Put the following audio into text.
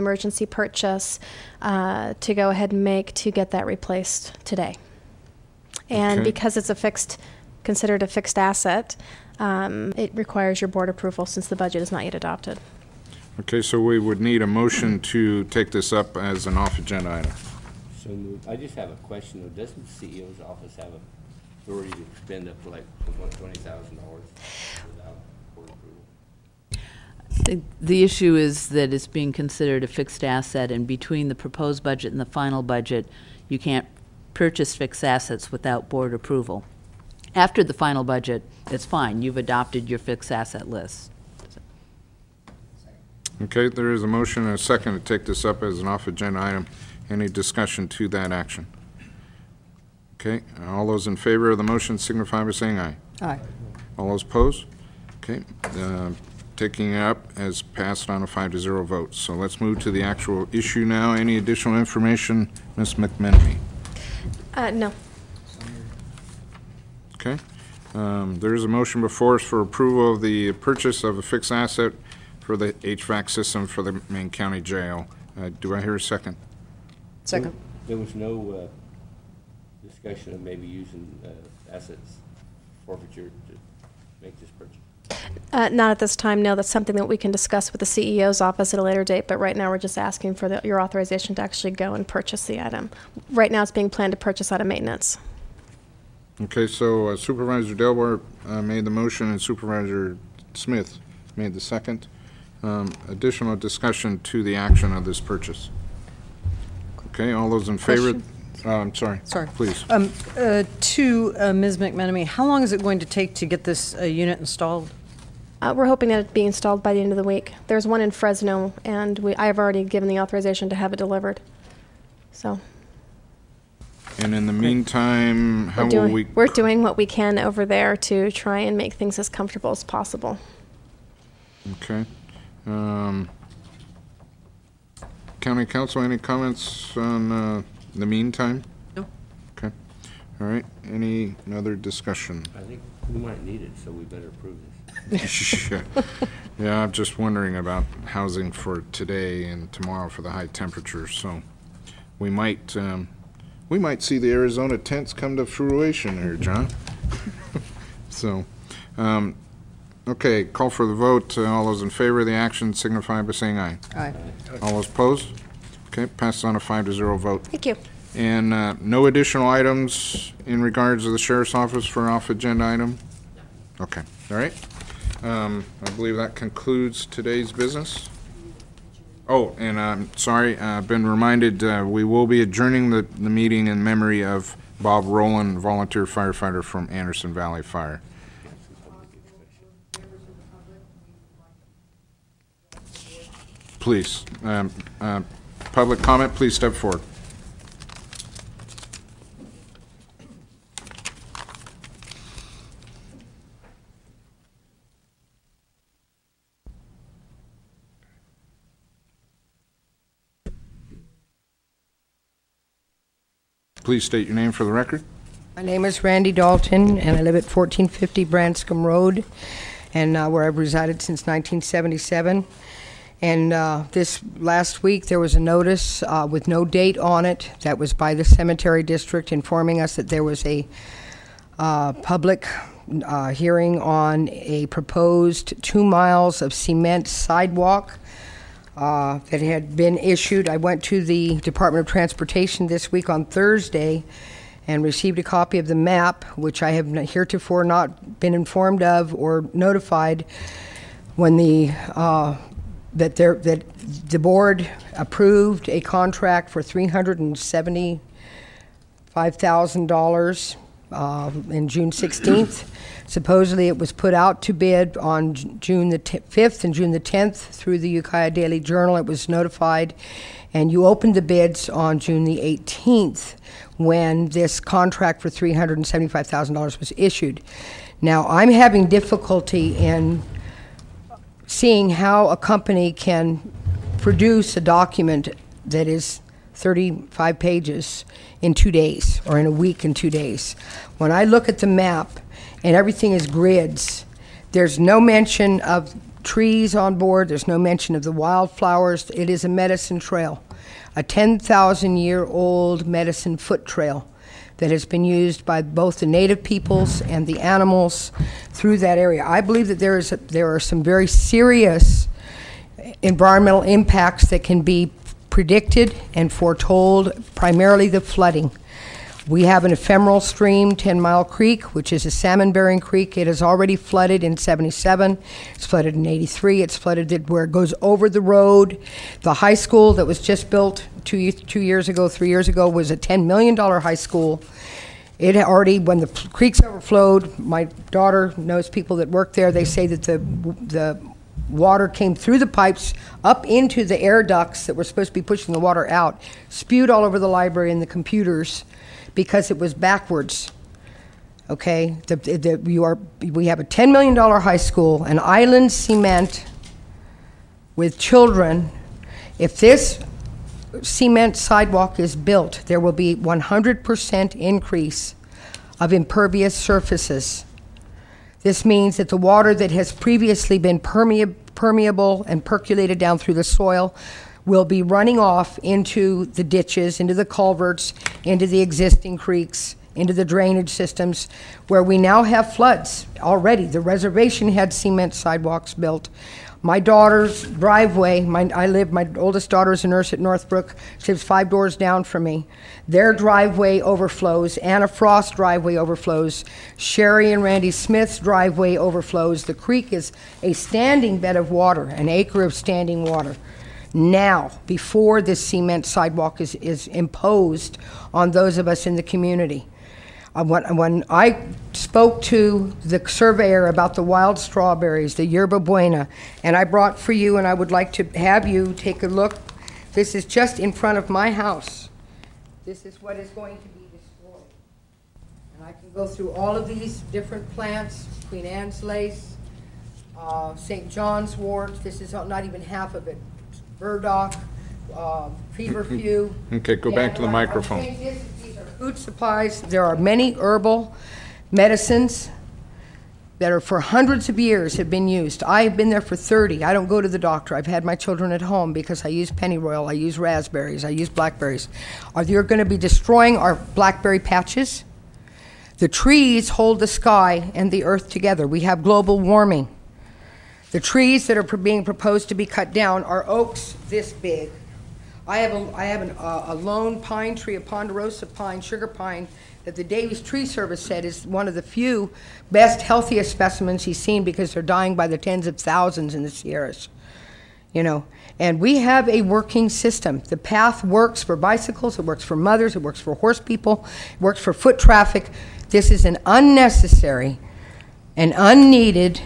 emergency purchase to go ahead and make to get that replaced today. And because it's considered a fixed asset, it requires your board approval since the budget is not yet adopted. Okay, so we would need a motion to take this up as an off-agenda item. So moved. I just have a question. Doesn't the CEO's office have authority to spend up to like $20,000 without board approval? The issue is that it's being considered a fixed asset, and between the proposed budget and the final budget, you can't purchase fixed assets without board approval. After the final budget, it's fine. You've adopted your fixed asset list. Okay, there is a motion and a second to take this up as an off-agenda item. Any discussion to that action? Okay, all those in favor of the motion signify by saying aye. Aye. All those opposed? Okay, taking it up as passed on a 5-0 vote. So let's move to the actual issue now. Any additional information, Ms. McMenemy? No. Okay. There is a motion before us for approval of the purchase of a fixed asset for the HVAC system for the Main County Jail. Do I hear a second? Second. There was no discussion of maybe using assets forfeiture to make this purchase? Not at this time, no. That's something that we can discuss with the CEO's office at a later date, but right now we're just asking for your authorization to actually go and purchase the item. Right now it's being planned to purchase out of maintenance. Okay, so Supervisor Delbar made the motion and Supervisor Smith made the second. Additional discussion to the action of this purchase. Okay, all those in favor? I'm sorry. Sorry. Please. To Ms. McMenemy, how long is it going to take to get this unit installed? We're hoping that it'll be installed by the end of the week. There's one in Fresno, and I have already given the authorization to have it delivered. So. And in the meantime, how will we? We're doing what we can over there to try and make things as comfortable as possible. Okay. County Council, any comments on the meantime? No. Okay. All right. Any other discussion? I think we might need it, so we better approve this. Yeah, I'm just wondering about housing for today and tomorrow for the high temperatures. So we might see the Arizona tents come to fruition here, John. So, okay, call for the vote. All those in favor of the action signify by saying aye. Aye. All those opposed? Okay, passes on a 5-0 vote. Thank you. And no additional items in regards to the Sheriff's Office for an off-agenda item? Okay, all right. I believe that concludes today's business. Oh, and I'm sorry, I've been reminded we will be adjourning the meeting in memory of Bob Rowland, volunteer firefighter from Anderson Valley Fire. Please, public comment, please step forward. Please state your name for the record. My name is Randy Dalton, and I live at 1450 Branscombe Road, and where I've resided since 1977. And this last week there was a notice with no date on it that was by the cemetery district informing us that there was a public hearing on a proposed 2 miles of cement sidewalk that had been issued. I went to the Department of Transportation this week on Thursday and received a copy of the map, which I have heretofore not been informed of or notified when that the board approved a contract for $375,000 in June 16th. Supposedly it was put out to bid on June the 5th and June the 10th through the Ukiah Daily Journal. It was notified, and you opened the bids on June the 18th when this contract for $375,000 was issued. Now, I'm having difficulty in seeing how a company can produce a document that is 35 pages in 2 days, or in a week and 2 days. When I look at the map and everything is grids, there's no mention of trees on board. There's no mention of the wildflowers. It is a medicine trail, a 10,000-year-old medicine foot trail that has been used by both the native peoples and the animals through that area. I believe that there are some very serious environmental impacts that can be predicted and foretold, primarily the flooding. We have an ephemeral stream, 10 Mile Creek, which is a salmon-bearing creek. It has already flooded in 77. It's flooded in 83. It's flooded where it goes over the road. The high school that was just built 3 years ago, was a $10 million high school. It already, when the creeks overflowed, my daughter knows people that work there. They say that the water came through the pipes up into the air ducts that were supposed to be pushing the water out, spewed all over the library and the computers, because it was backwards. Okay, we have a $10 million high school, an island cement with children. If this cement sidewalk is built, there will be 100% increase of impervious surfaces. This means that the water that has previously been permeable and percolated down through the soil will be running off into the ditches, into the culverts, into the existing creeks, into the drainage systems, where we now have floods already. The reservation had cement sidewalks built. My daughter's driveway, my oldest daughter is a nurse at Northbrook. She lives 5 doors down from me. Their driveway overflows. Anna Frost's driveway overflows. Sherry and Randy Smith's driveway overflows. The creek is a standing bed of water, an acre of standing water. Now, before this cement sidewalk is imposed on those of us in the community. When I spoke to the surveyor about the wild strawberries, the yerba buena, and I brought for you, and I would like to have you take a look. This is just in front of my house. This is what is going to be destroyed. And I can go through all of these different plants, Queen Anne's lace, St. John's wort. This is not even half of it. Burdock, feverfew. Okay, go back to the microphone. These are food supplies. There are many herbal medicines that are for hundreds of years have been used. I have been there for 30. I don't go to the doctor. I've had my children at home because I use pennyroyal, I use raspberries, I use blackberries. You're going to be destroying our blackberry patches? The trees hold the sky and the earth together. We have global warming. The trees that are being proposed to be cut down are oaks this big. I have a lone pine tree, a ponderosa pine, sugar pine, that the Davies Tree Service said is one of the few best, healthiest specimens he's seen, because they're dying by the tens of thousands in the Sierras. You know, and we have a working system. The path works for bicycles, it works for mothers, it works for horse people, it works for foot traffic. This is an unnecessary and unneeded